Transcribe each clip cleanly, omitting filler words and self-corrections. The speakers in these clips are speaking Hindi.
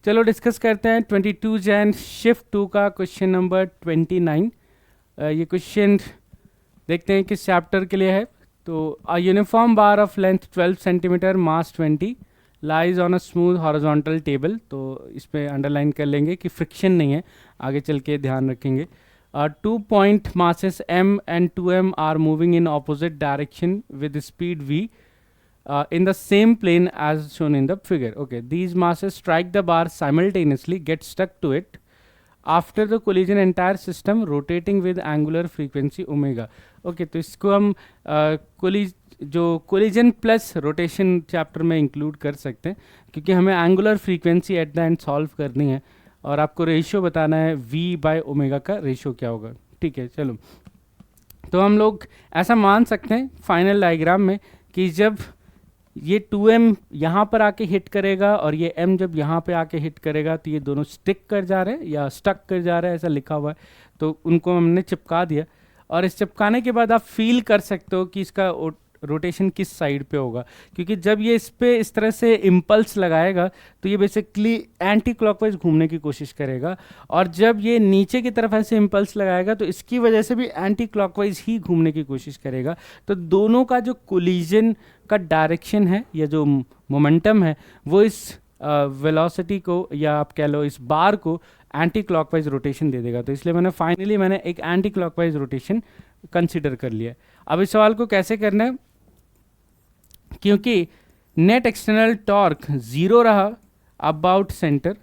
चलो डिस्कस करते हैं 22 जैन शिफ्ट 2 का क्वेश्चन नंबर 29। ये क्वेश्चन देखते हैं किस चैप्टर के लिए है। तो a uniform bar of length 12 centimetre mass 20 lies on a smooth horizontal table. तो इस पे अंडरलाइन कर लेंगे कि फ्रिक्शन नहीं है, आगे चल के ध्यान रखेंगे। 2 point masses m and 2m are moving in opposite direction with speed v in the same plane as shown in the figure. Okay, these masses strike the bar simultaneously, get stuck to it. After the collision, entire system rotating with angular frequency omega. Okay, तो इसको हम जो कोलिजन प्लस रोटेशन चैप्टर में इंक्लूड कर सकते हैं, क्योंकि हमें angular frequency at the end solve करनी है और आपको रेशियो बताना है v बाय ओमेगा का रेशियो क्या होगा। ठीक है, चलो तो हम लोग ऐसा मान सकते हैं फाइनल डायग्राम में कि जब ये 2m यहाँ पर आके हिट करेगा और ये m जब यहाँ पे आके हिट करेगा तो ये दोनों स्टिक कर जा रहे हैं या स्टक कर जा रहे हैं, ऐसा लिखा हुआ है। तो उनको हमने चिपका दिया और इस चिपकाने के बाद आप फील कर सकते हो कि इसका रोटेशन किस साइड पे होगा, क्योंकि जब ये इस पे इस तरह से इम्पल्स लगाएगा तो ये बेसिकली एंटी क्लॉकवाइज घूमने की कोशिश करेगा, और जब ये नीचे की तरफ ऐसे इम्पल्स लगाएगा तो इसकी वजह से भी एंटी क्लॉकवाइज ही घूमने की कोशिश करेगा। तो दोनों का जो कोलिजन का डायरेक्शन है या जो मोमेंटम है वो इस वेलोसिटी को या आप कह लो इस बार को एंटी क्लॉकवाइज रोटेशन दे देगा। तो इसलिए मैंने एक एंटी क्लॉकवाइज रोटेशन कंसिडर कर लिया। अब इस सवाल को कैसे करना है, क्योंकि नेट एक्सटर्नल टॉर्क जीरो रहा अबाउट सेंटर,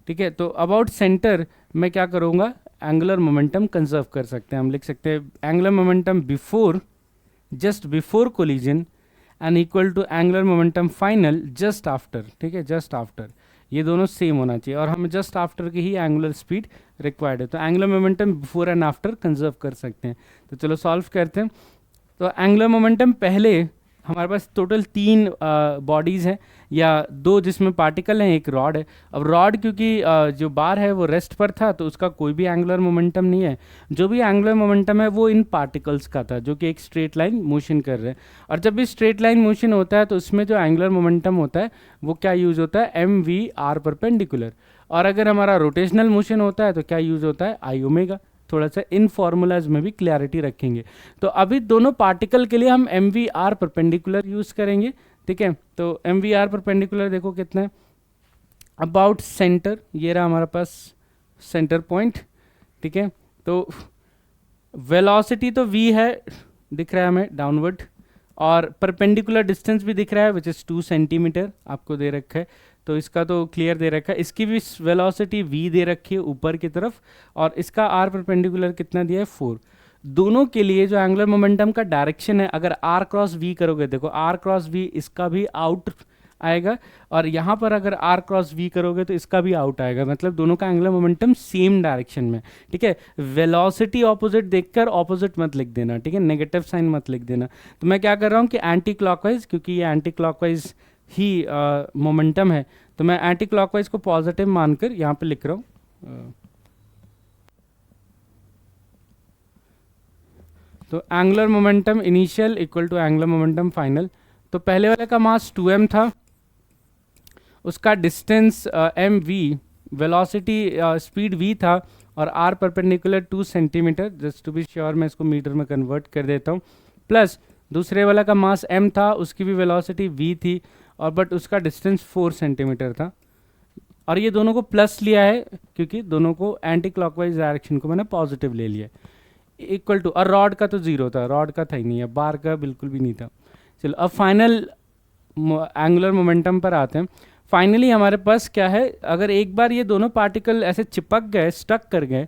ठीक है। तो अबाउट सेंटर मैं क्या करूँगा, एंगुलर मोमेंटम कंजर्व कर सकते हैं। हम लिख सकते हैं angular momentum just before collision and equal to angular momentum final just after. ठीक है, जस्ट आफ्टर, ये दोनों सेम होना चाहिए और हमें जस्ट आफ्टर की ही एंगुलर स्पीड रिक्वायर्ड है। तो angular momentum before and after conserve कर सकते हैं। तो चलो सॉल्व करते हैं। तो एंगुलर मोमेंटम पहले हमारे पास टोटल 3 बॉडीज़ हैं या 2 जिसमें पार्टिकल हैं, एक रॉड है। अब रॉड क्योंकि जो बार है वो रेस्ट पर था तो उसका कोई भी एंगुलर मोमेंटम नहीं है। जो भी एंगुलर मोमेंटम है वो इन पार्टिकल्स का था जो कि एक स्ट्रेट लाइन मोशन कर रहे हैं। और जब भी स्ट्रेट लाइन मोशन होता है तो उसमें जो एंगुलर मोमेंटम होता है वो क्या यूज़ होता है, एम वी आर परपेंडिकुलर। और अगर हमारा रोटेशनल मोशन होता है तो क्या यूज़ होता है, आई ओमेगा। थोड़ा सा इन फॉर्मूलाज में भी क्लैरिटी रखेंगे। तो अभी दोनों पार्टिकल के लिए हम M V R perpendicular use करेंगे। ठीक है, तो एम वी आर परपेंडिकुलर देखो कितना है, अबाउट सेंटर, ये रहा हमारे पास सेंटर पॉइंट। ठीक है, तो वेलोसिटी तो v है, दिख रहा है हमें डाउनवर्ड, और परपेंडिकुलर डिस्टेंस भी दिख रहा है विच इज़ 2 सेंटीमीटर आपको दे रखा है। तो इसका तो क्लियर दे रखा है, इसकी भी वेलोसिटी v दे रखी है ऊपर की तरफ, और इसका r परपेंडिकुलर कितना दिया है 4। दोनों के लिए जो एंगुलर मोमेंटम का डायरेक्शन है, अगर r क्रॉस v करोगे, देखो r क्रॉस v इसका भी आउट आएगा, और यहाँ पर अगर r क्रॉस v करोगे तो इसका भी आउट आएगा, मतलब दोनों का एंगुलर मोमेंटम सेम डायरेक्शन में। ठीक है, वेलोसिटी ऑपोजिट देखकर ऑपोजिट मत लिख देना, ठीक है, नेगेटिव साइन मत लिख देना। तो मैं क्या कर रहा हूँ कि एंटी क्लॉकवाइज, क्योंकि ये एंटी क्लॉकवाइज ही मोमेंटम है, तो मैं एंटी क्लॉकवाइज को पॉजिटिव मानकर यहाँ पे लिख रहा हूँ। तो angular momentum initial equal to angular momentum final. तो पहले वाले का मास 2m था, उसका distance M V, velocity speed v था, और r perpendicular 2 centimetre, just to be sure मैं इसको मीटर में कन्वर्ट कर देता हूँ, प्लस दूसरे वाला का मास m था, उसकी भी वेलोसिटी v थी, और बट उसका डिस्टेंस 4 सेंटीमीटर था। और ये दोनों को प्लस लिया है क्योंकि दोनों को एंटी क्लॉकवाइज डायरेक्शन को मैंने पॉजिटिव ले लिया, इक्वल टू, और रॉड का तो जीरो था, रॉड का था ही नहीं है, बार का बिल्कुल भी नहीं था। चलो अब फाइनल एंगुलर मोमेंटम पर आते हैं। फाइनली हमारे पास क्या है, अगर एक बार ये दोनों पार्टिकल ऐसे चिपक गए, स्टक कर गए,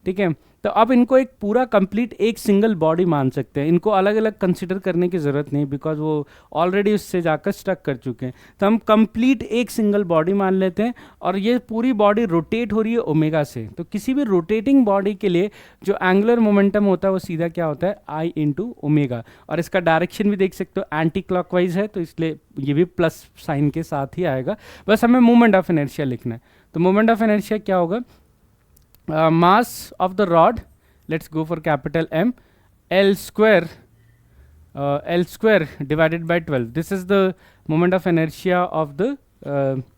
ठीक है, तो अब इनको एक पूरा कंप्लीट एक सिंगल बॉडी मान सकते हैं। इनको अलग अलग कंसिडर करने की ज़रूरत नहीं, बिकॉज वो ऑलरेडी उससे जाकर स्टक कर चुके हैं। तो हम कंप्लीट एक सिंगल बॉडी मान लेते हैं, और ये पूरी बॉडी रोटेट हो रही है ओमेगा से। तो किसी भी रोटेटिंग बॉडी के लिए जो एंगुलर मोमेंटम होता है वो सीधा क्या होता है, आई इंटू ओमेगा। और इसका डायरेक्शन भी देख सकते हो एंटी क्लॉकवाइज है, तो इसलिए ये भी प्लस साइन के साथ ही आएगा। बस हमें मोमेंट ऑफ इनर्शिया लिखना है। तो मोमेंट ऑफ इनर्शिया क्या होगा, mass of the rod, let's go for capital M, L square divided by 12. This is the moment of inertia of the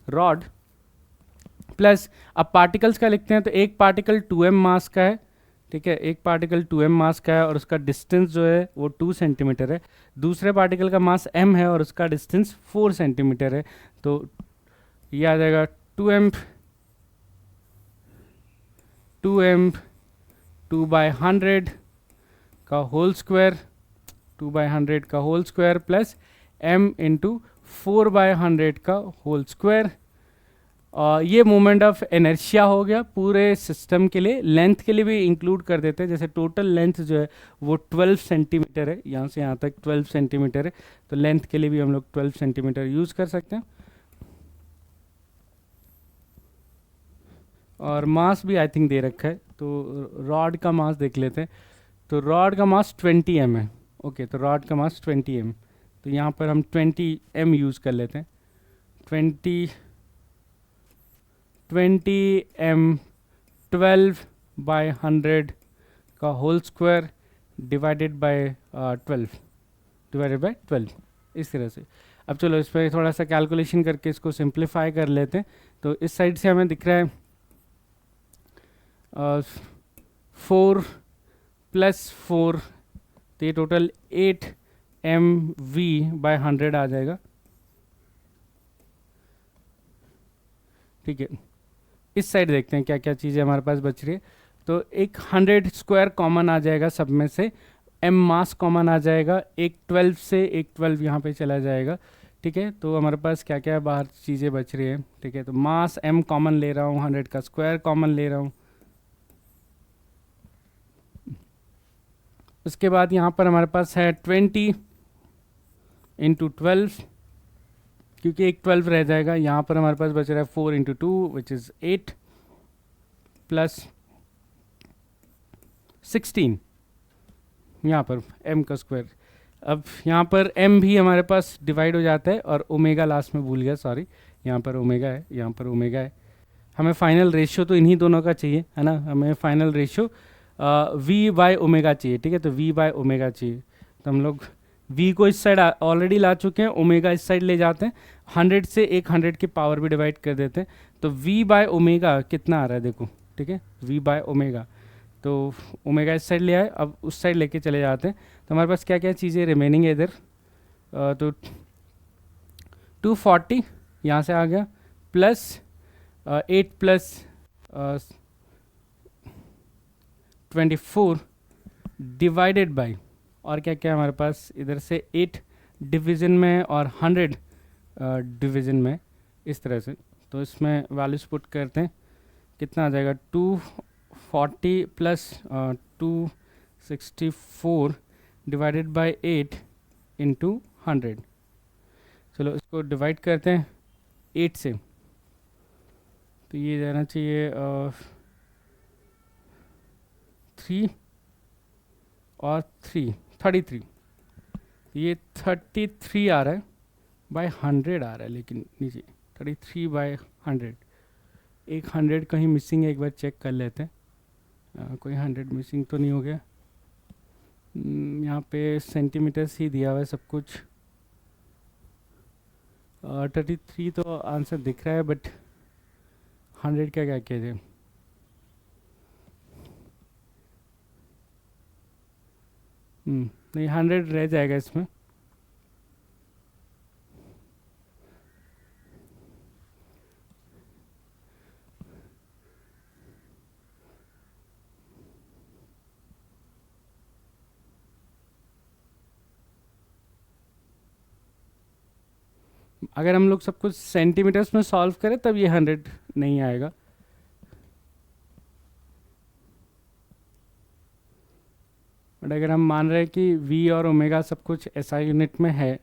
rod plus, अब पार्टिकल्स का लिखते हैं तो एक पार्टिकल 2m मास का है, ठीक है, एक पार्टिकल 2m मास का है और उसका डिस्टेंस जो है वो 2 सेंटीमीटर है। दूसरे पार्टिकल का मास m है और उसका डिस्टेंस 4 सेंटीमीटर है। तो ये आ जाएगा 2m 2/100 का होल स्क्वायर, 2/100 का whole square plus m into 4/100 का होल स्क्वायर। ये मोमेंट ऑफ इनर्शिया हो गया पूरे सिस्टम के लिए। लेंथ के लिए भी इंक्लूड कर देते हैं, जैसे टोटल लेंथ जो है वो 12 सेंटीमीटर है, यहाँ से यहाँ तक 12 सेंटीमीटर है, तो लेंथ के लिए भी हम लोग 12 सेंटीमीटर यूज़ कर सकते हैं। और मास भी आई थिंक दे रखा है, तो रॉड का मास देख लेते हैं। तो रॉड का मास 20 m है, ओके, तो रॉड का मास 20 m, तो यहाँ पर हम 20 m यूज़ कर लेते हैं। 20 m 12/100 का होल स्क्वायर डिवाइडेड बाय 12 इस तरह से। अब चलो इस पर थोड़ा सा कैलकुलेशन करके इसको सिंप्लीफाई कर लेते हैं। तो इस साइड से हमें दिख रहा है 4 + 4, तो ये टोटल 8 mv/100 आ जाएगा, ठीक है। इस साइड देखते हैं क्या क्या चीज़ें हमारे पास बच रही है। तो एक 100 स्क्वायर कॉमन आ जाएगा सब में से, m मास कॉमन आ जाएगा, एक 12 से एक 12 यहाँ पे चला जाएगा, ठीक है। तो हमारे पास क्या क्या बाहर चीज़ें बच रही हैं, ठीक है। तो मास m कॉमन ले रहा हूँ, 100 का स्क्वायर कॉमन ले रहा हूँ। उसके बाद यहाँ पर हमारे पास है 20 × 12, क्योंकि एक 12 रह जाएगा। यहाँ पर हमारे पास बच रहा है 4 × 2 विच इज़ 8 प्लस 16 यहाँ पर m का स्क्वायर। अब यहाँ पर m भी हमारे पास डिवाइड हो जाता है और ओमेगा लास्ट में भूल गया, सॉरी, यहाँ पर ओमेगा है, यहाँ पर ओमेगा है। हमें फाइनल रेशियो तो इन्हीं दोनों का चाहिए, है ना, हमें फाइनल रेशियो v/ओमेगा चाहिए, ठीक है। तो v/ओमेगा चाहिए, तो हम लोग v को इस साइड ऑलरेडी ला चुके हैं, ओमेगा इस साइड ले जाते हैं, 100 से एक 100 की पावर भी डिवाइड कर देते हैं। तो v/ओमेगा कितना आ रहा है देखो, ठीक है, v/ओमेगा, तो ओमेगा इस साइड ले आए, अब उस साइड लेके चले जाते हैं। तो हमारे पास क्या क्या चीज़ें रिमेनिंग है इधर, तो 240 यहाँ से आ गया, प्लस 8 + 24 डिवाइडेड बाय, और क्या क्या हमारे पास इधर से 8 डिवीज़न में और 100 डिवीज़न में, इस तरह से। तो इसमें वैल्यूज पुट करते हैं, कितना आ जाएगा, 240 + 264 डिवाइडेड बाय 8 × 100। चलो इसको डिवाइड करते हैं 8 से, तो ये जाना चाहिए 3 और 3 33, ये 33 आ रहा है बाय 100 आ रहा है, लेकिन नीचे 33/100, एक 100 कहीं मिसिंग है, एक बार चेक कर लेते हैं। कोई 100 मिसिंग तो नहीं हो गया, यहाँ पे सेंटीमीटर्स ही दिया हुआ है सब कुछ। 33 तो आंसर दिख रहा है, बट 100 का क्या कहते हैं, नहीं 100 रह जाएगा इसमें। अगर हम लोग सब कुछ सेंटीमीटर्स में सॉल्व करें तब ये 100 नहीं आएगा। बट अगर हम मान रहे हैं कि v और ओमेगा सब कुछ SI यूनिट में है,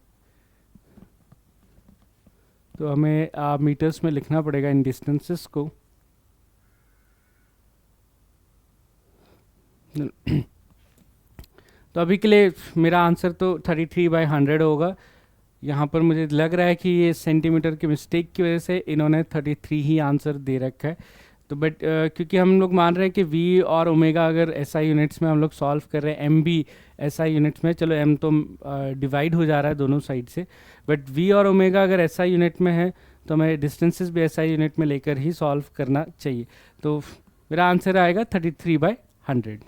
तो हमें मीटर्स में लिखना पड़ेगा इन डिस्टेंसेस को। तो अभी के लिए मेरा आंसर तो 33/100 होगा। यहाँ पर मुझे लग रहा है कि ये सेंटीमीटर की मिस्टेक की वजह से इन्होंने 33 ही आंसर दे रखा है। तो बट क्योंकि हम लोग मान रहे हैं कि v और ओमेगा अगर एसआई यूनिट्स में हम लोग सॉल्व कर रहे हैं, m भी एसआई यूनिट्स में, चलो m तो डिवाइड हो जा रहा है दोनों साइड से, बट v और ओमेगा अगर एसआई यूनिट में है तो हमें डिस्टेंसेस भी एसआई यूनिट में लेकर ही सॉल्व करना चाहिए। तो मेरा आंसर आएगा 33/100।